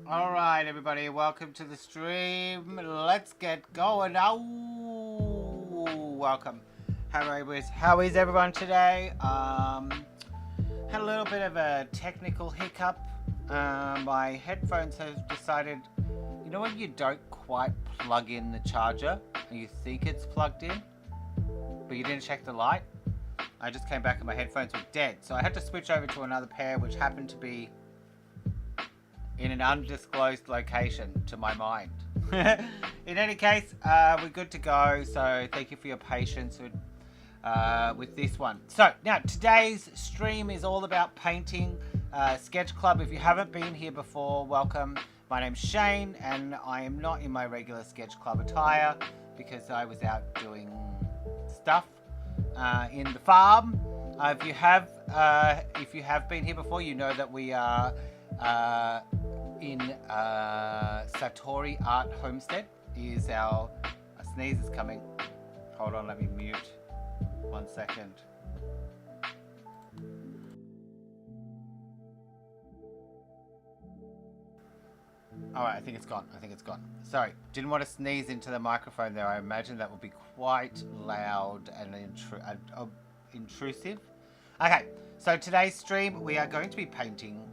Alright everybody, welcome to the stream. Let's get going. Welcome. How is everyone today? Had a little bit of a technical hiccup. My headphones have decided, you know when you don't quite plug in the charger and you think it's plugged in, but you didn't check the light? I just came back and my headphones were dead, so I had to switch over to another pair, which happened to be in an undisclosed location to my mind. In any case, we're good to go, so thank you for your patience with this one. So now today's stream is all about painting. SketchClub, if you haven't been here before, welcome. My name's Shane and I am not in my regular SketchClub attire because I was out doing stuff in the farm. If you have been here before, you know that we are in Satori Art Homestead. Is our a sneeze is coming. Hold on, let me mute. 1 second. Alright, I think it's gone. Sorry, didn't want to sneeze into the microphone there. I imagine that would be quite loud and intrusive. Okay, so today's stream we are going to be painting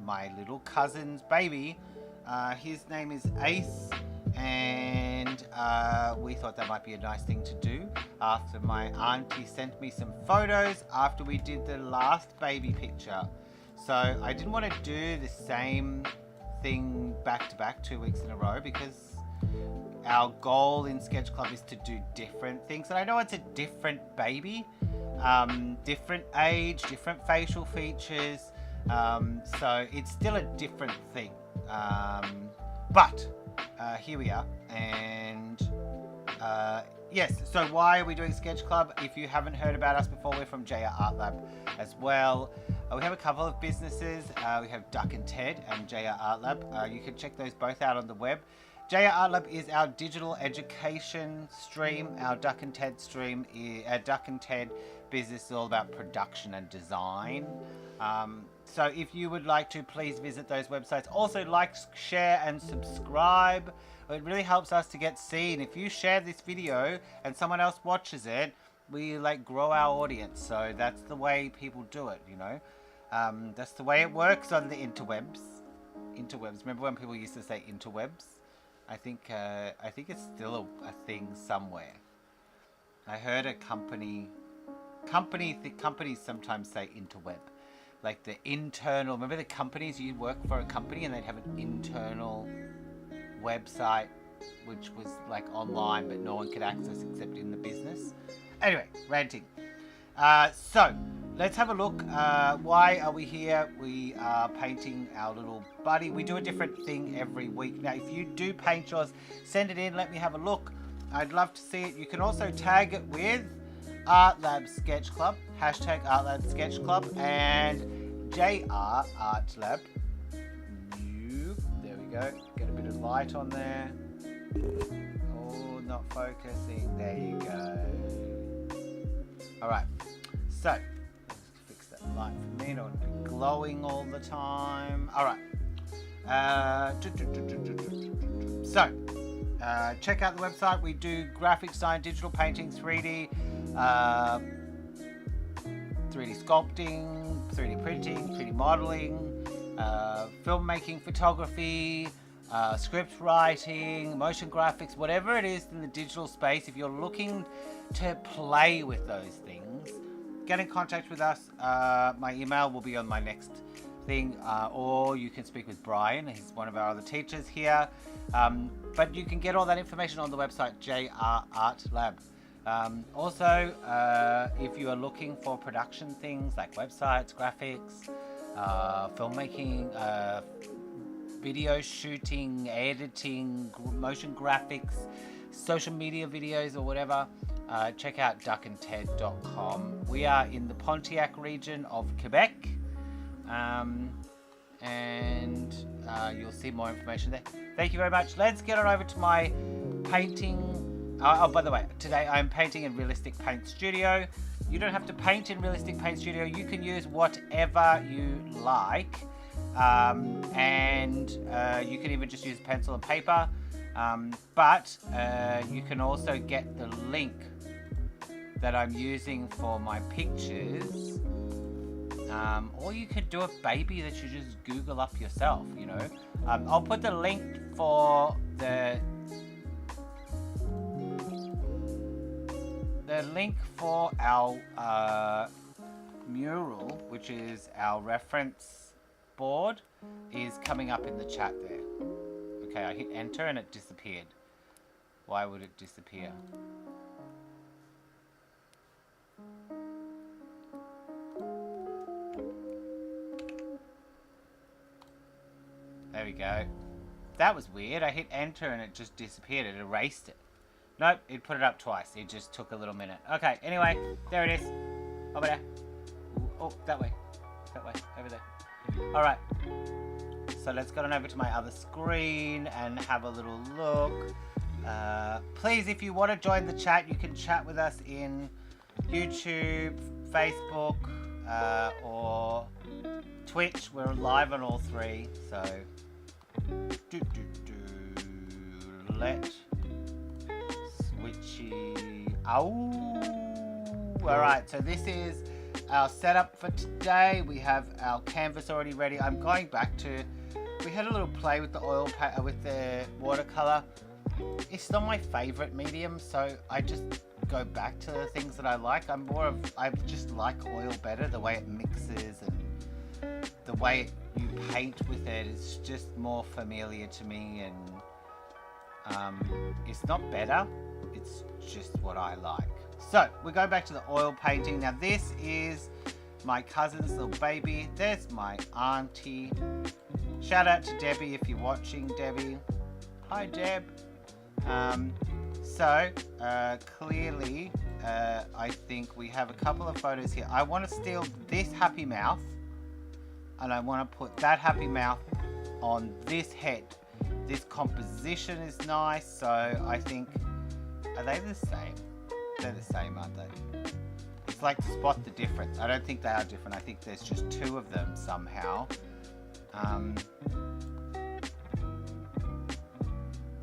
my little cousin's baby. His name is Ace, and we thought that might be a nice thing to do after my auntie sent me some photos after we did the last baby picture. So I didn't want to do the same thing back to back 2 weeks in a row because our goal in SketchClub is to do different things. And I know it's a different baby, different age, different facial features, so it's still a different thing. But here we are, and yes, so why are we doing SketchClub? If you haven't heard about us before, we're from JR Art Lab as well. We have a couple of businesses. We have Duck and Ted and JR Art Lab. You can check those both out on the web. JR Art Lab is our digital education stream. Our Duck and Ted stream, our Duck and Ted business is all about production and design. So if you would like to, please visit those websites. Also like, share and subscribe. It really helps us to get seen. If you share this video and someone else watches it, we like grow our audience. So that's the way people do it, you know. That's the way it works on the interwebs. Remember when people used to say interwebs? I think it's still a thing somewhere. I heard a companies sometimes say interweb. Like the internal, remember the companies, you work for a company and they'd have an internal website which was like online but no one could access except in the business. Anyway, ranting. So let's have a look. Why are we here? We are painting our little buddy. We do a different thing every week. Now if you do paint yours, send it in, let me have a look. I'd love to see it. You can also tag it with Art Lab Sketch Club, hashtag Art Lab Sketch Club, and JR Art Lab. There we go. Get a bit of light on there. Oh, not focusing. There you go. Alright, so let's fix that light for me. I don't want to be glowing all the time. Alright. So, check out the website. We do graphic design, digital painting, 3D, 3D sculpting, 3D printing, 3D modeling, filmmaking, photography, script writing, motion graphics, whatever it is in the digital space. If you're looking to play with those things, get in contact with us. My email will be on my next thing, or you can speak with Brian. He's one of our other teachers here. But you can get all that information on the website JR Art Lab. Also, if you are looking for production things like websites, graphics, filmmaking, video shooting, editing, motion graphics, social media videos or whatever, check out duckandted.com. We are in the Pontiac region of Quebec, and you'll see more information there. Thank you very much. Let's get on over to my painting. Oh, by the way, today I'm painting in Realistic Paint Studio. You don't have to paint in Realistic Paint Studio. You can use whatever you like. and you can even just use pencil and paper, but you can also get the link that I'm using for my pictures, or you could do a baby that you just Google up yourself, you know. I'll put the link for the link for our mural, which is our reference board, is coming up in the chat there. Okay, I hit enter and it disappeared. Why would it disappear? There we go. That was weird. I hit enter and it just disappeared. It erased it. Nope, it put it up twice. It just took a little minute. Okay, anyway, there it is. Over there. Oh, that way. That way. Over there. Alright. So let's go on over to my other screen and have a little look. Please, if you want to join the chat, you can chat with us in YouTube, Facebook, or Twitch. We're live on all three. So, let switchy. Alright, so this is our setup for today. We have our canvas already ready. I'm going back to, we had a little play with the oil with the watercolor. It's not my favorite medium, so I just go back to the things that I like. I just like oil better, the way it mixes and the way you paint with it is just more familiar to me, and it's not better, it's just what I like. So we go back to the oil painting. Now this is my cousin's little baby. There's my auntie. Shout out to Debbie if you're watching, Debbie. Hi, Deb. Clearly, I think we have a couple of photos here. I want to steal this happy mouth, and I want to put that happy mouth on this head. This composition is nice, so I think, are they the same? They're the same, aren't they? It's like to spot the difference. I don't think they are different. I think there's just two of them somehow.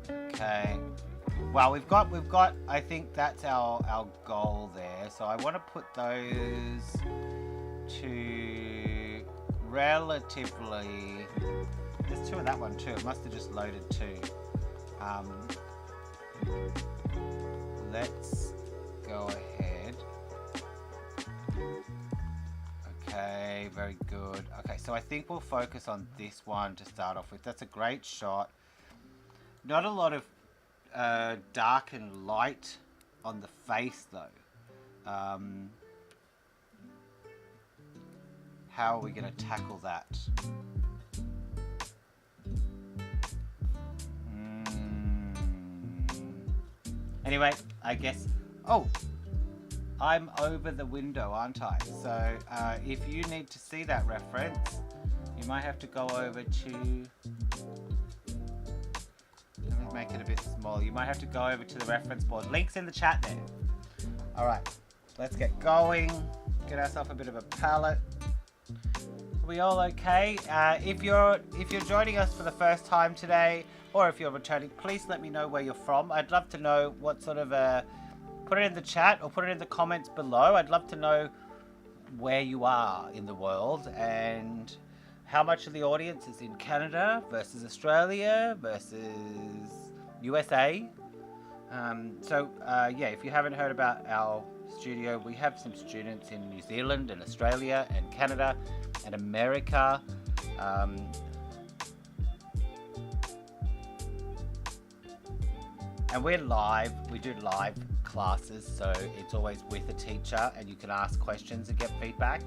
Okay. Well, we've got. I think that's our goal there. So I want to put those to relatively. There's two of that one too. It must have just loaded two. Let's go ahead. Okay, very good. Okay, so I think we'll focus on this one to start off with. That's a great shot. Not a lot of dark and light on the face though. How are we going to tackle that? Anyway, I guess... Oh! I'm over the window, aren't I? So, if you need to see that reference, you might have to go over to... Let me make it a bit small. You might have to go over to the reference board. Link's in the chat there. Alright, let's get going. Get ourselves a bit of a palette. Are we all okay? If you're joining us for the first time today, or if you're returning, please let me know where you're from. I'd love to know what sort of put it in the chat or put it in the comments below. I'd love to know where you are in the world and how much of the audience is in Canada versus Australia versus USA. Yeah, if you haven't heard about our studio, we have some students in New Zealand and Australia and Canada and America. And we're live, we do live classes, so it's always with a teacher and you can ask questions and get feedback.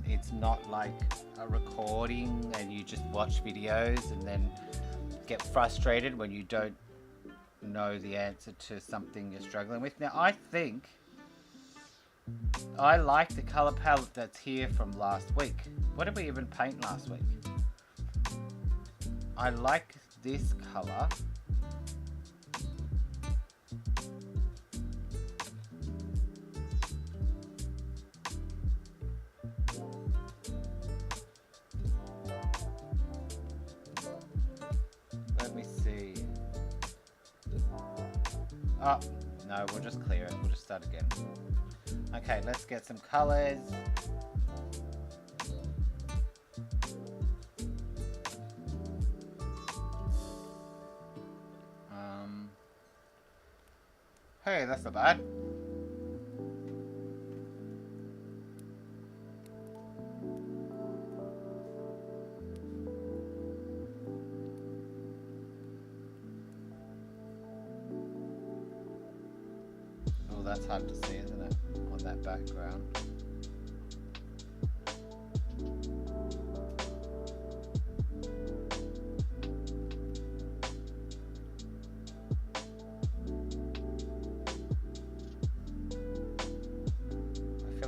It's not like a recording and you just watch videos and then get frustrated when you don't know the answer to something you're struggling with. Now I think I like the color palette that's here from last week. What did we even paint last week? I like this color. Oh, no, we'll just clear it. We'll just start again. Okay, let's get some colors. Hey, that's not bad. Oh, that's hard to see, isn't it? On that background.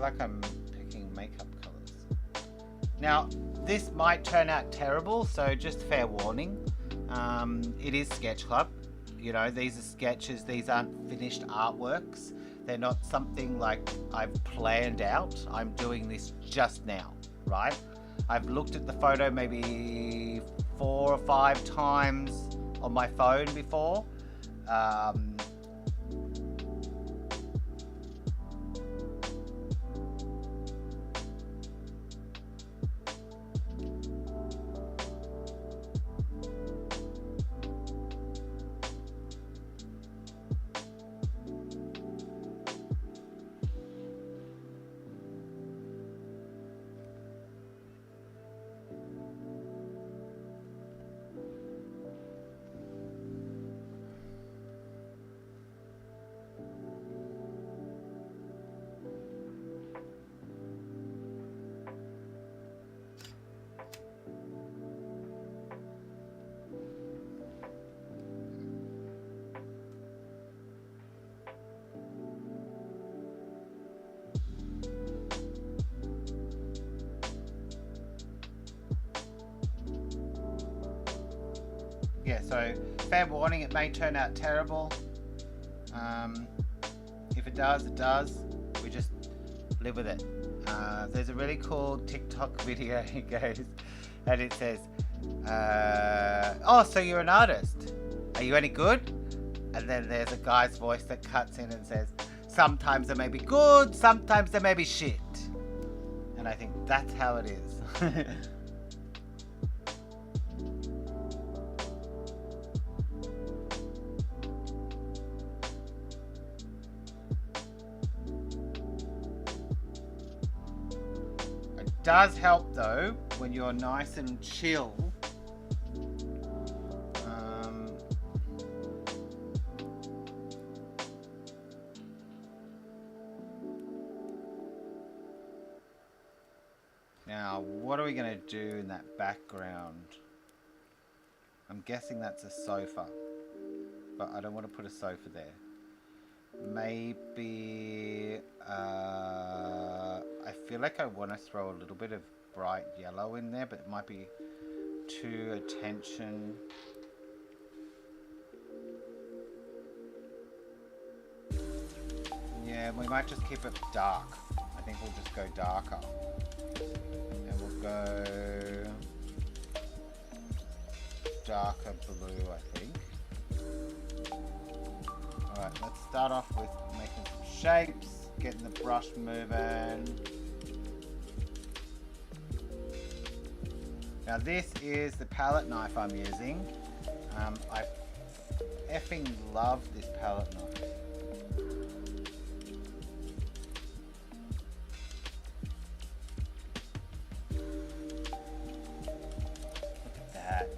Like I'm picking makeup colors. Now, this might turn out terrible, so just fair warning. It is SketchClub. You know, these are sketches, these aren't finished artworks. They're not something like I've planned out. I'm doing this just now, right? I've looked at the photo maybe 4 or 5 times on my phone before. Yeah, so fair warning, it may turn out terrible. If it does, it does. We just live with it. There's a really cool TikTok video it goes, and it says, oh, so you're an artist. Are you any good? And then there's a guy's voice that cuts in and says, sometimes they may be good, sometimes they may be shit. And I think that's how it is. Does help though when you're nice and chill. Now, what are we going to do in that background? I'm guessing that's a sofa, but I don't want to put a sofa there. Maybe I feel like I want to throw a little bit of bright yellow in there, but it might be too attention. Yeah, we might just keep it dark. I think we'll just go darker. And we'll go darker blue, I think. Alright, let's start off with making some shapes, getting the brush moving. Now this is the palette knife I'm using. I effing love this palette knife. Look at that.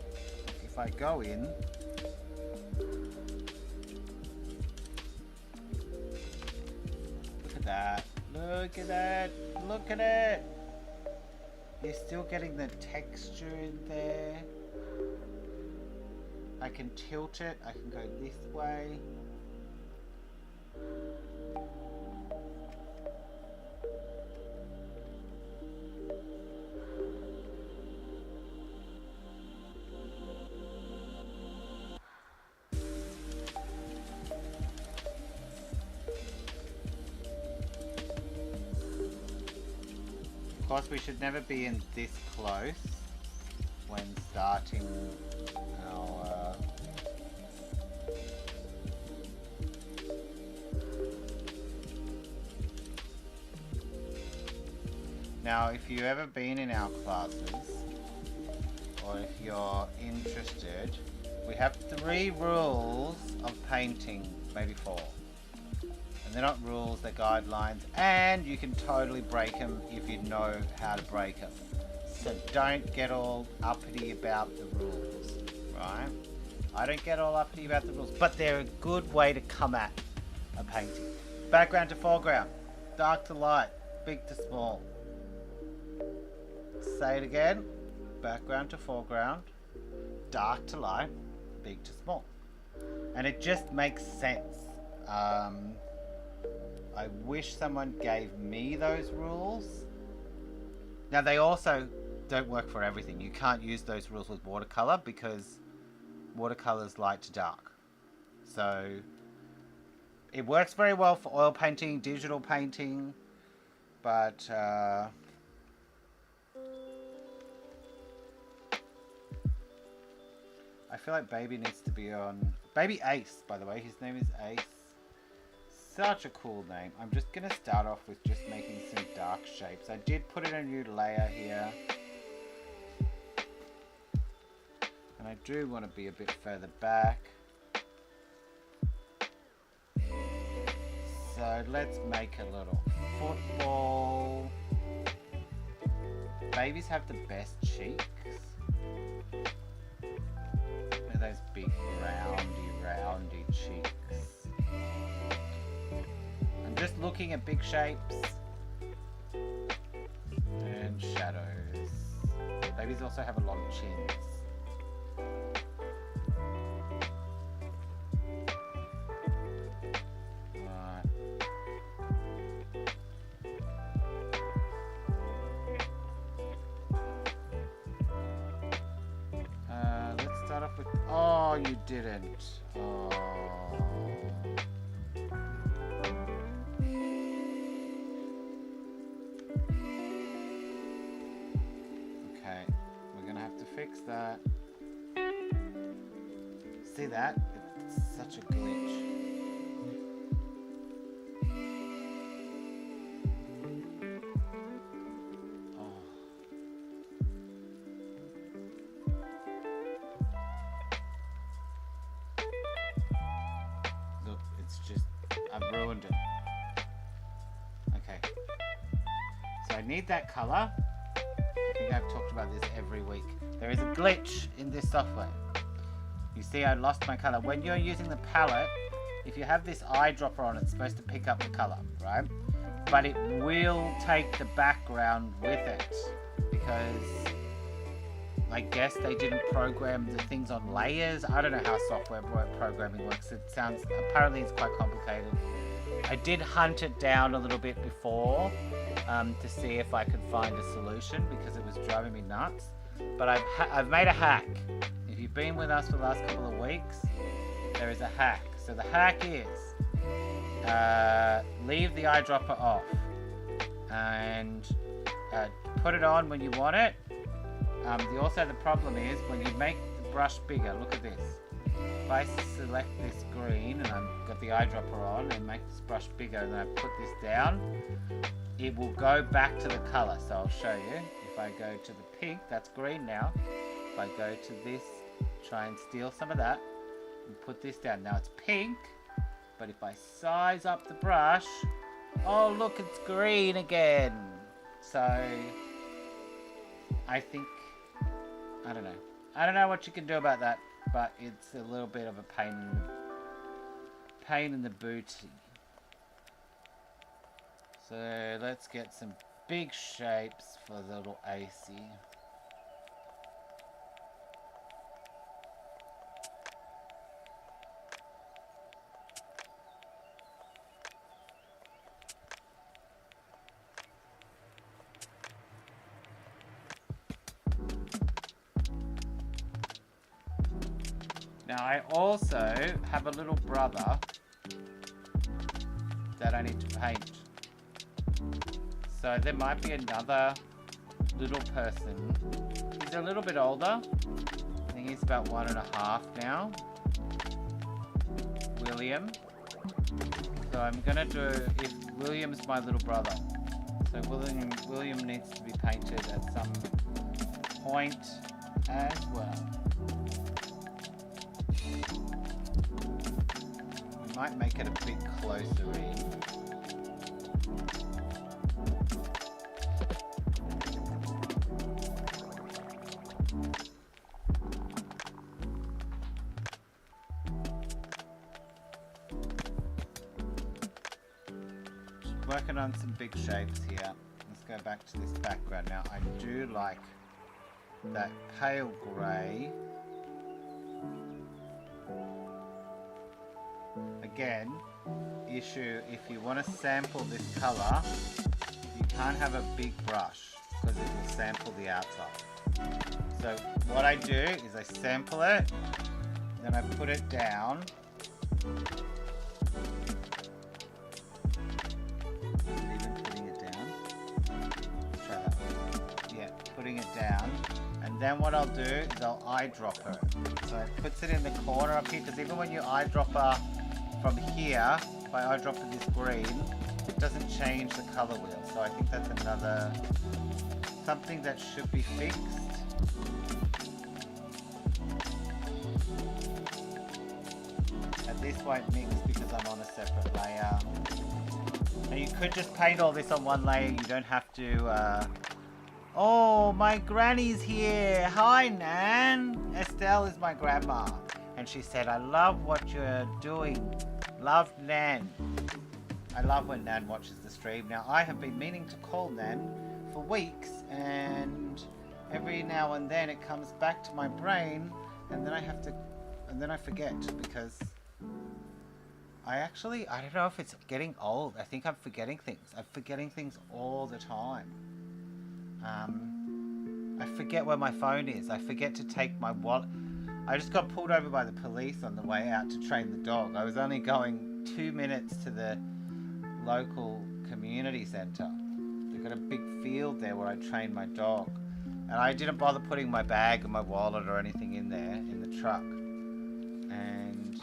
If I go in, look at that, look at it. You're still getting the texture in there. I can tilt it, I can go this way. Of course, we should never be in this close when starting our Now, if you've ever been in our classes, or if you're interested, we have 3 rules of painting, maybe 4. And they're not rules, they're guidelines, and you can totally break them if you know how to break them. So don't get all uppity about the rules, right? I don't get all uppity about the rules, but they're a good way to come at a painting. Background to foreground, dark to light, big to small. Say it again. Background to foreground, dark to light, big to small. And it just makes sense. I wish someone gave me those rules. Now, they also don't work for everything. You can't use those rules with watercolor because watercolor is light to dark. So it works very well for oil painting, digital painting, but I feel like Baby needs to be on... Baby Ace, by the way. His name is Ace. Such a cool name. I'm just going to start off with just making some dark shapes. I did put in a new layer here. And I do want to be a bit further back. So let's make a little football. Babies have the best cheeks. Those big roundy cheeks. I'm just looking at big shapes and shadows. Babies also have a lot of chins. Oh, you didn't. Oh. Okay, we're gonna have to fix that. See that? It's such a glitch. I've ruined it. Okay. So I need that color. I think I've talked about this every week. There is a glitch in this software. You see I lost my color. When you're using the palette, if you have this eyedropper on, it's supposed to pick up the color, right? But it will take the background with it because I guess they didn't program the things on layers. I don't know how software programming works. It sounds, apparently it's quite complicated. I did hunt it down a little bit before to see if I could find a solution because it was driving me nuts. But I've made a hack. If you've been with us for the last couple of weeks, there is a hack. So the hack is leave the eyedropper off and put it on when you want it. Also the problem is when you make the brush bigger, look at this. If I select this green and I've got the eyedropper on and make this brush bigger and then I put this down, it will go back to the color. So I'll show you. If I go to the pink, that's green now. If I go to this, try and steal some of that and put this down. Now it's pink, but if I size up the brush, oh look, it's green again. So I think, I don't know. I don't know what you can do about that, but it's a little bit of a pain in the booty. So let's get some big shapes for the little AC. Now I also have a little brother that I need to paint. So there might be another little person. He's a little bit older. I think he's about 1.5 now. William. So I'm gonna do, William's my little brother. So William needs to be painted at some point as well. We might make it a bit closer in. Working on some big shapes here. Let's go back to this background. Now I do like that pale grey. Again, issue, if you want to sample this colour, you can't have a big brush because it will sample the outside. So what I do is I sample it, then I put it down. Putting it down, and then what I'll do is I'll eyedropper it. So it puts it in the corner up here, because even when you eyedropper from here, if I eyedropper this green, it doesn't change the color wheel. So I think that's another something that should be fixed. And this won't mix because I'm on a separate layer. Now you could just paint all this on one layer, you don't have to oh, my granny's here. Hi, Nan. Estelle is my grandma. And she said, I love what you're doing. Love, Nan. I love when Nan watches the stream. Now, I have been meaning to call Nan for weeks, and every now and then it comes back to my brain, and then I forget, because I don't know if it's getting old. I think I'm forgetting things. I'm forgetting things all the time. I forget where my phone is. I forget to take my wallet. I just got pulled over by the police on the way out to train the dog. I was only going 2 minutes to the local community centre. They've got a big field there where I train my dog. And I didn't bother putting my bag and my wallet or anything in there, in the truck. And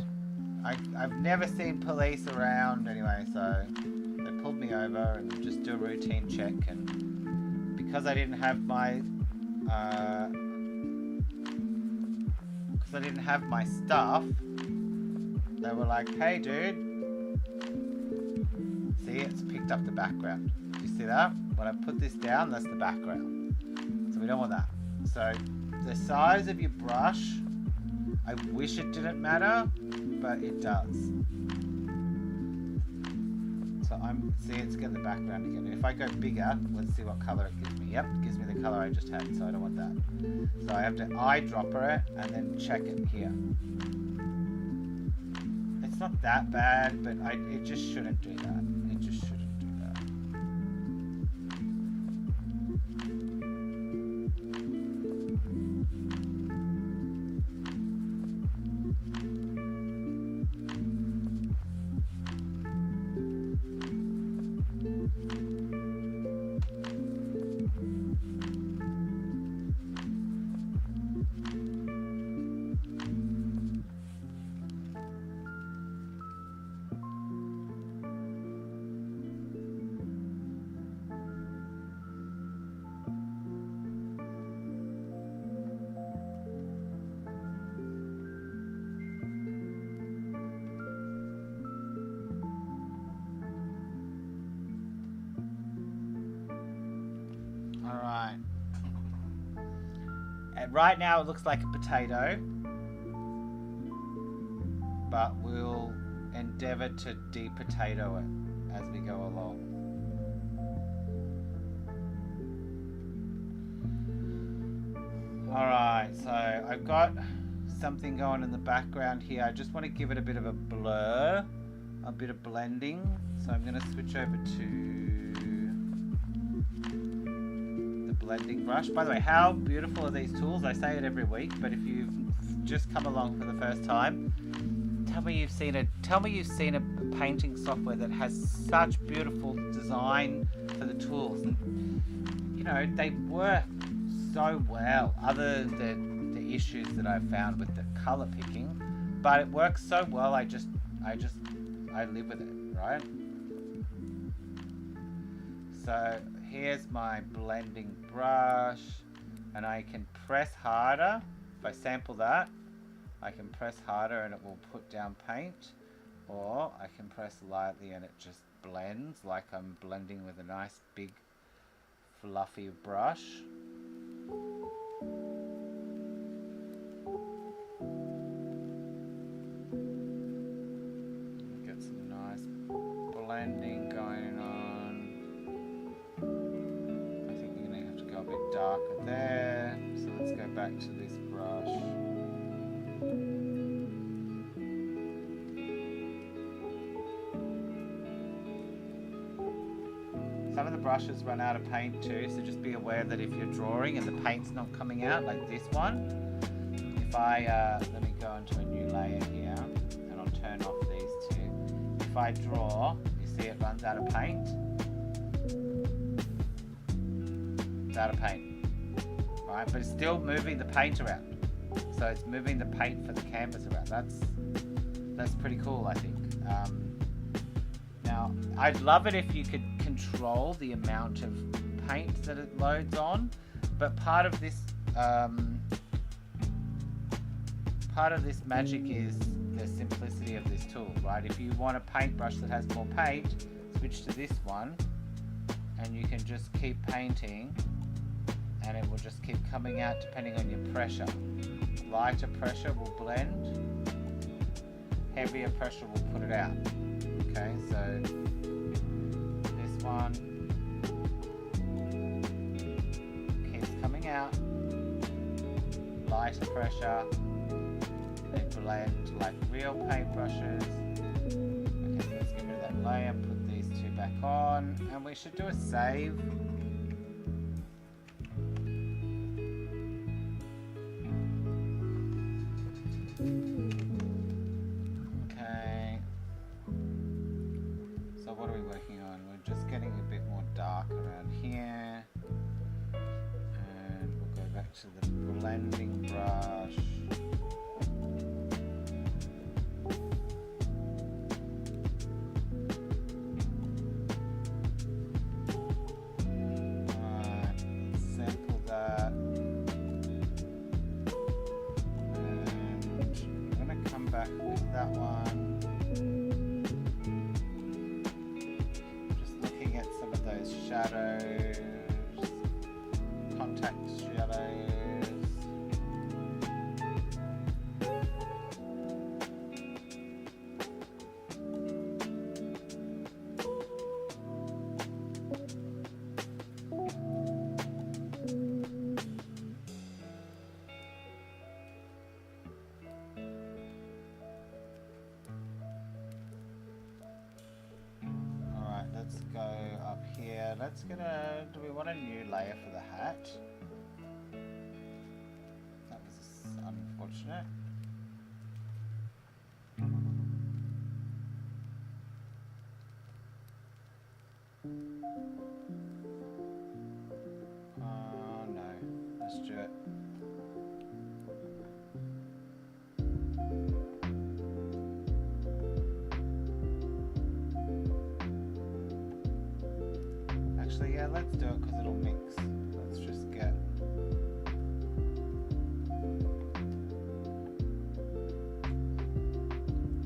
I've never seen police around anyway, so they pulled me over and just do a routine check, and because I didn't have my stuff, they were like, hey dude, see, it's picked up the background. You see that? When I put this down, that's the background. So we don't want that. So the size of your brush, I wish it didn't matter, but it does. So see, it's getting the background again. And if I go bigger, let's see what color it gives me. Yep, it gives me the color I just had, so I don't want that. So I have to eyedropper it and then check it here. It's not that bad, but it just shouldn't do that. It just shouldn't do that. Alright. And right now it looks like a potato, but we'll endeavour to de-potato it as we go along. Alright, so I've got something going in the background here. I just want to give it a bit of a blur, a bit of blending. So I'm going to switch over to blending brush. By the way, how beautiful are these tools? I say it every week, but if you've just come along for the first time, tell me you've seen a painting software that has such beautiful design for the tools, and you know, they work so well, other than the issues that I've found with the color picking, but it works so well. I live with it, right? So here's my blending brush, and I can press harder. If I sample that, I can press harder and it will put down paint, or I can press lightly and it just blends like I'm blending with a nice big fluffy brush. Get some nice blending going on. I think you're going to have to go a bit darker there. So let's go back to this brush. Some of the brushes run out of paint too, so just be aware that if you're drawing and the paint's not coming out, like this one, if I, let me go into a new layer here, and I'll turn off these two. If I draw, you see it runs out of paint. It's out of paint, right? But it's still moving the paint around. So it's moving the paint for the canvas around. That's pretty cool, I think. Now, I'd love it if you could control the amount of paint that it loads on, but part of this magic is the simplicity of this tool, right? If you want a paintbrush that has more paint, switch to this one, and you can just keep painting, and it will just keep coming out depending on your pressure. Lighter pressure will blend, heavier pressure will put it out. Okay, so this one keeps coming out, lighter pressure, they blend like real paintbrushes. Okay, so let's get rid of that layer, put these two back on, and we should do a save. What are we working on? We're just getting a bit more dark around here, and we'll go back to the blending brush. Sample that, and I'm going to come back with that one. Shadows, contact shadows. Let's go up here. Let's get a, do we want a new layer for the hat? That was unfortunate. Oh no, let's do it. Actually, yeah, let's do it because it'll mix. Let's just get...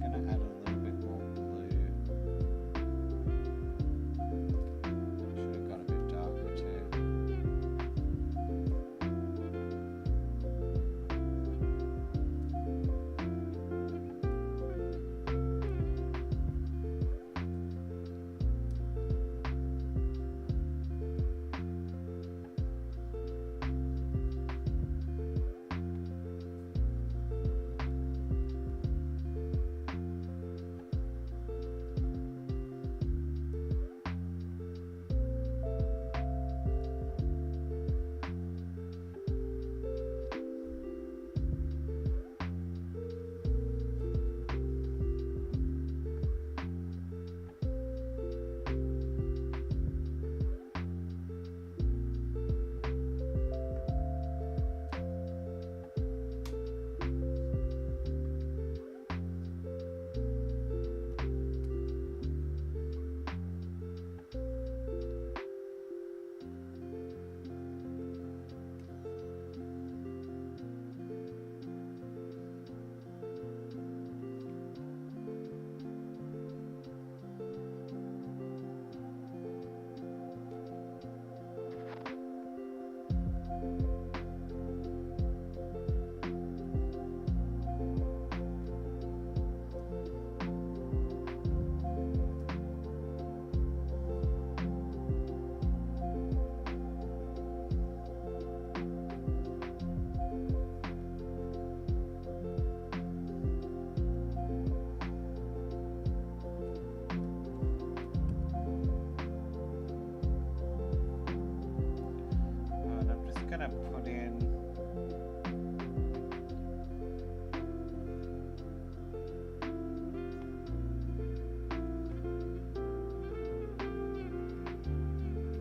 I'm gonna add a little bit more blue. Should have gone a bit darker too. just gonna put in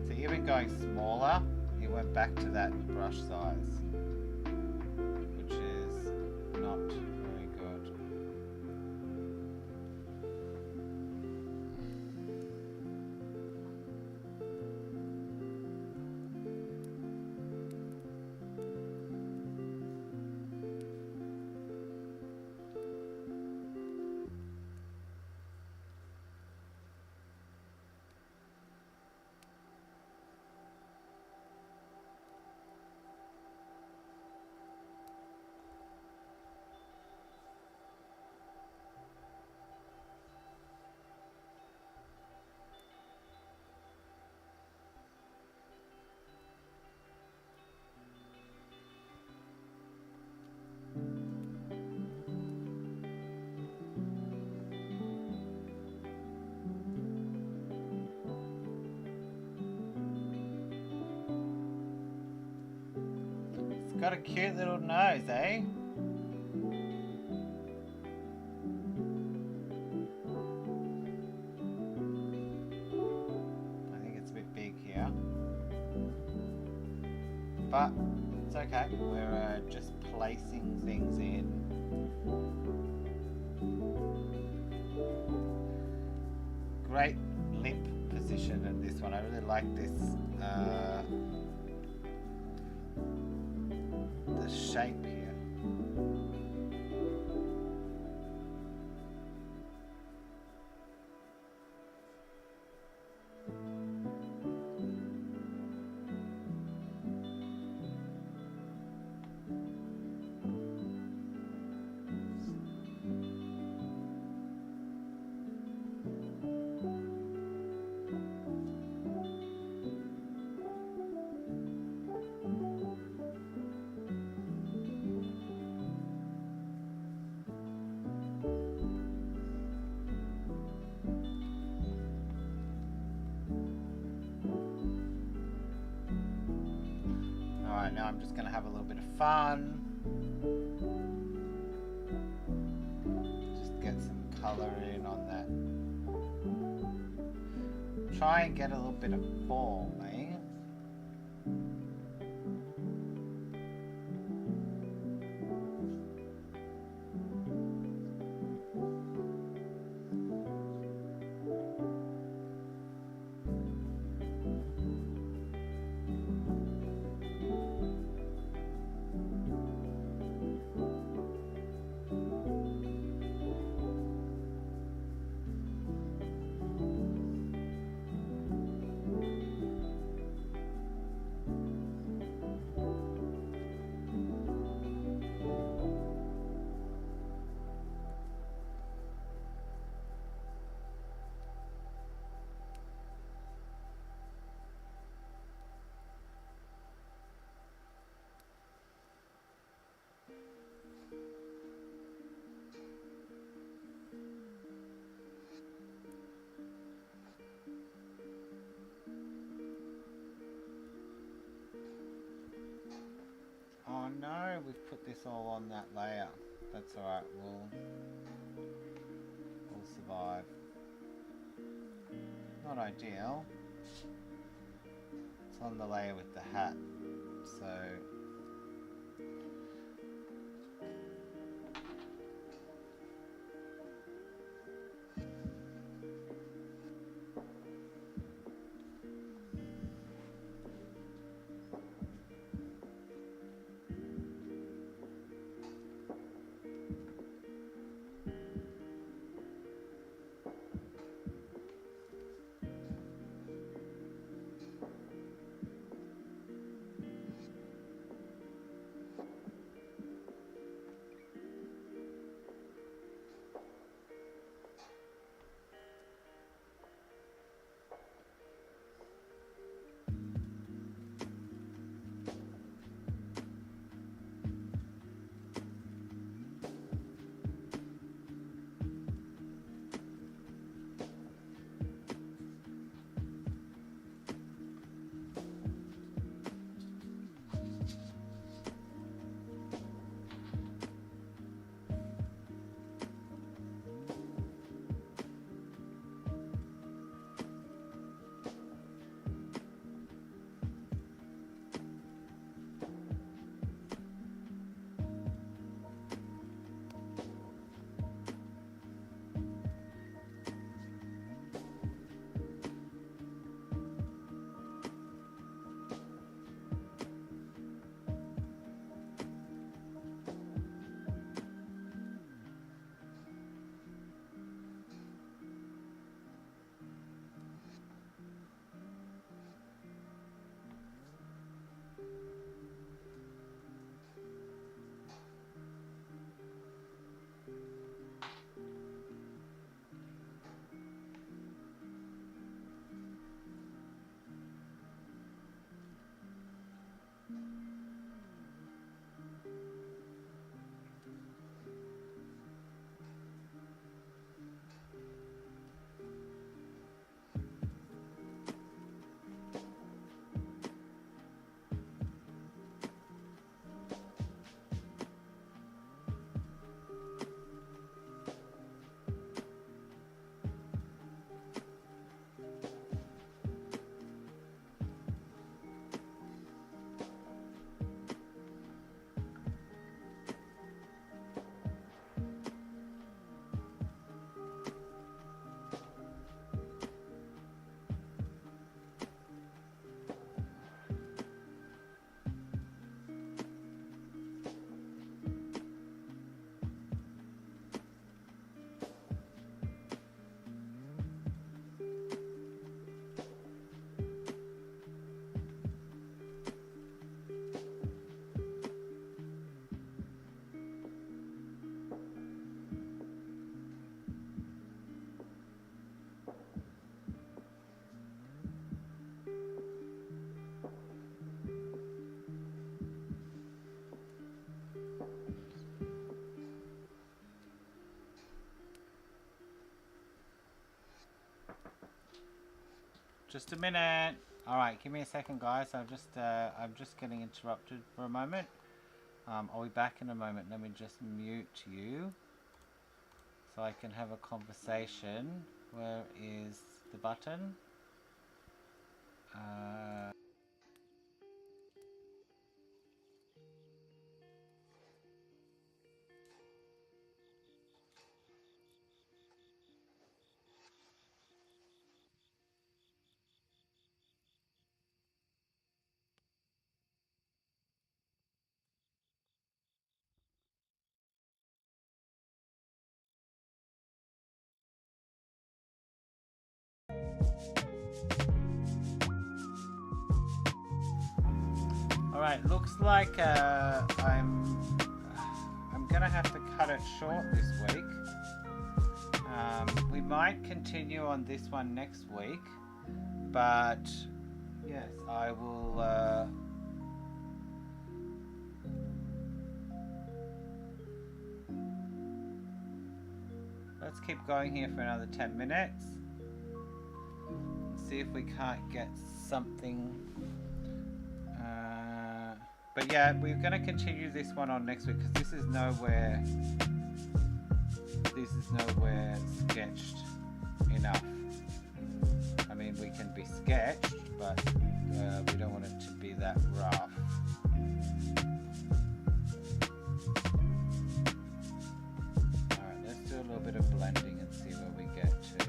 so even going smaller, it went back to that brush size, which is not very good. Got a cute little nose, eh? I think it's a bit big here, but it's okay. We're just placing things in. Great lip position in this one. I really like this. The shape here. Alright, now I'm just going to have a little bit of fun. Just get some colour in on that. Try and get a little bit of form, eh? Oh no, we've put this all on that layer. That's alright, we'll survive. Not ideal. It's on the layer with the hat, so Just a minute. All right, give me a second, guys. I'm just getting interrupted for a moment. I'll be back in a moment. Let me just mute you so I can have a conversation. Where is the button? Alright, looks like I'm gonna have to cut it short this week. We might continue on this one next week, but yes, I will let's keep going here for another 10 minutes. See if we can't get something. But yeah, we're going to continue this one on next week because this is nowhere sketched enough. I mean, we can be sketched, but we don't want it to be that rough. Alright, let's do a little bit of blending and see where we get to.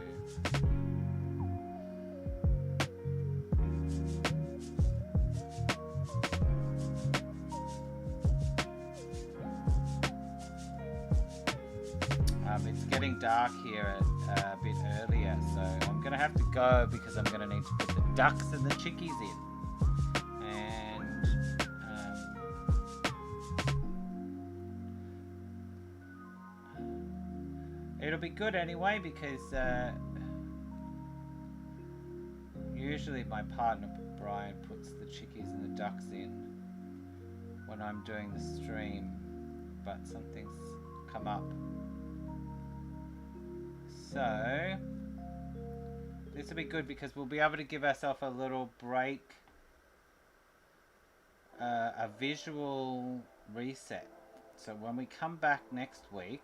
It's getting dark here a bit earlier, so I'm going to have to go because I'm going to need to put the ducks and the chickies in. And it'll be good anyway because usually my partner Brian puts the chickies and the ducks in when I'm doing the stream, but something's come up. So this will be good because we'll be able to give ourselves a little break, a visual reset. So when we come back next week,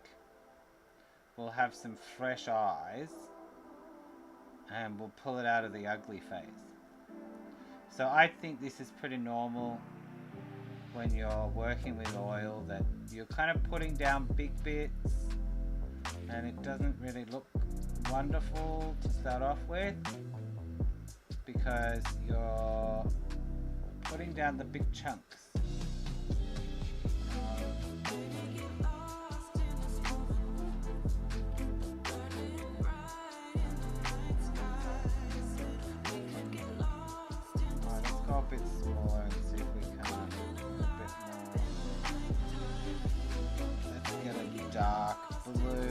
we'll have some fresh eyes and we'll pull it out of the ugly phase. So I think this is pretty normal when you're working with oil, that you're kind of putting down big bits and it doesn't really look wonderful to start off with because you're putting down the big chunks. Let's go a bit smaller and see if we can a bit more. Let's get a dark blue.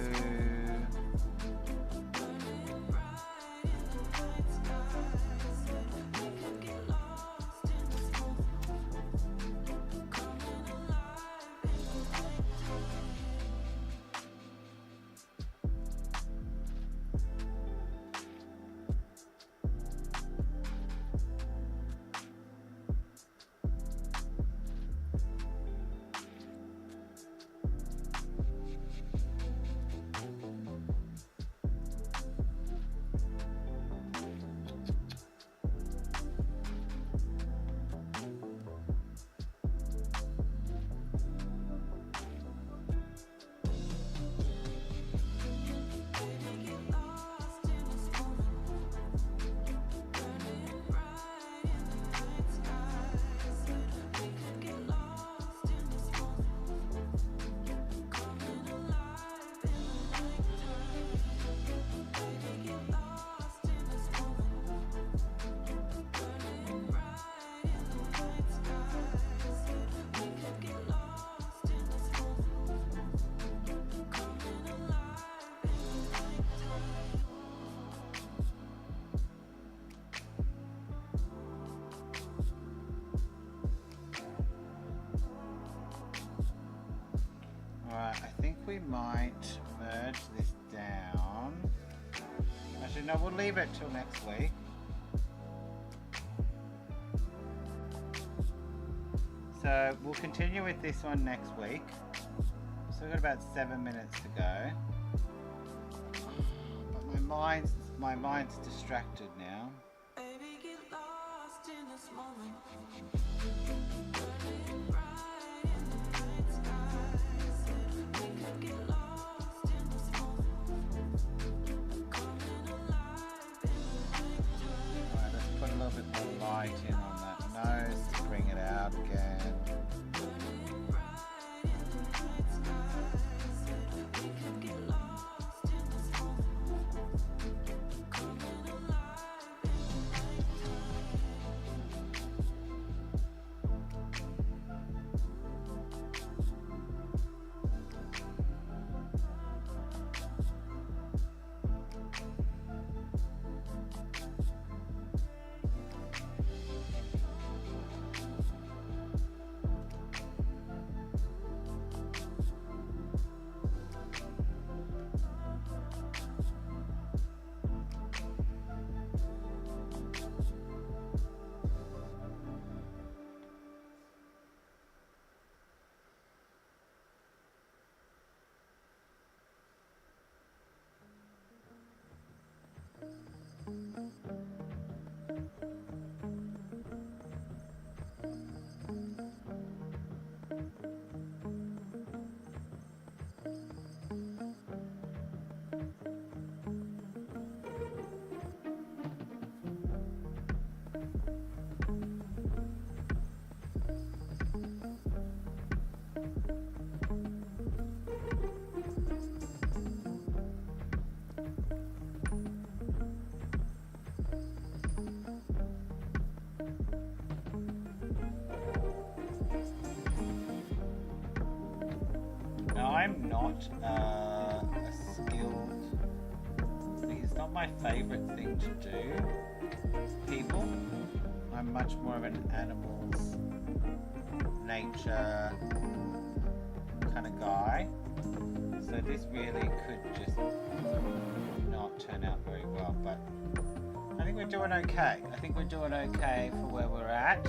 Alright, I think we might merge this down. Actually, no, we'll leave it till next week. So we'll continue with this one next week. So we've got about 7 minutes to go. But my mind's distracted now. Baby, get lost in this moment. Alright, let's put a little bit more light in on that nose to bring it out again. Now I'm not a skilled, it's not my favourite thing to do, people. I'm much more of an animals, nature kind of guy. So this really could just not turn out very well, but I think we're doing okay. I think we're doing okay for where we're at.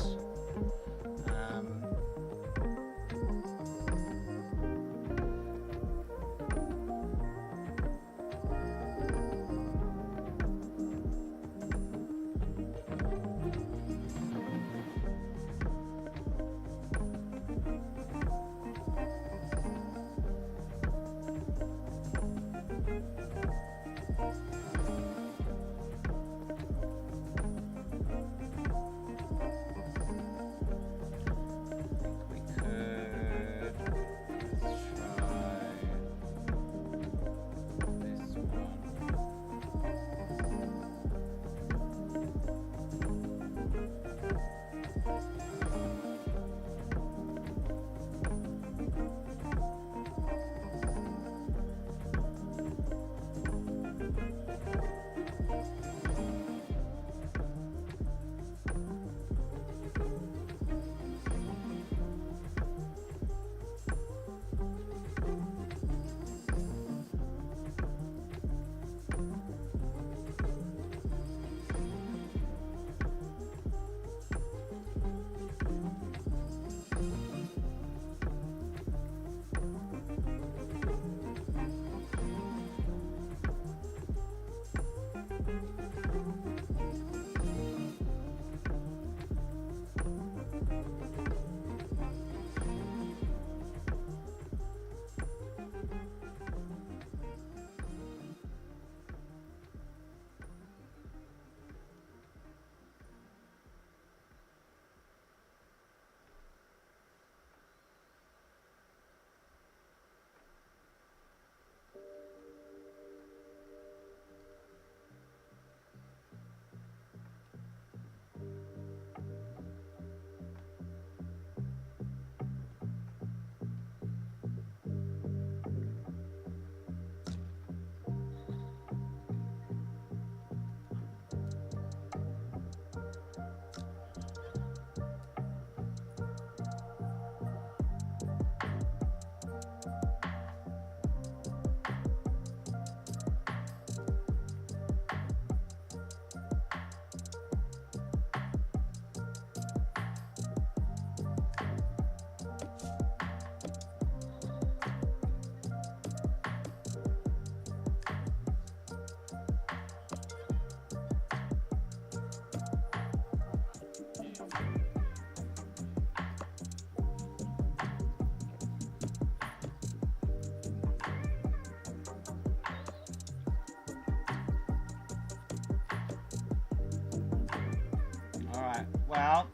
Well,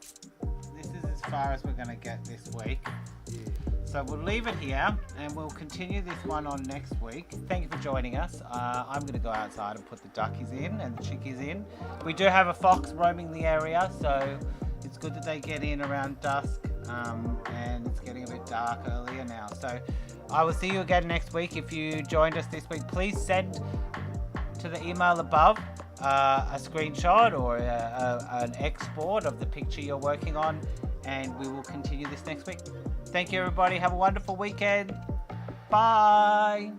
this is as far as we're going to get this week. So we'll leave it here and we'll continue this one on next week. Thank you for joining us. I'm going to go outside and put the duckies in and the chickies in. We do have a fox roaming the area, so it's good that they get in around dusk, and it's getting a bit dark earlier now. So I will see you again next week. If you joined us this week, please send to the email above a screenshot or an export of the picture you're working on, and we will continue this next week. Thank you, everybody. Have a wonderful weekend. Bye.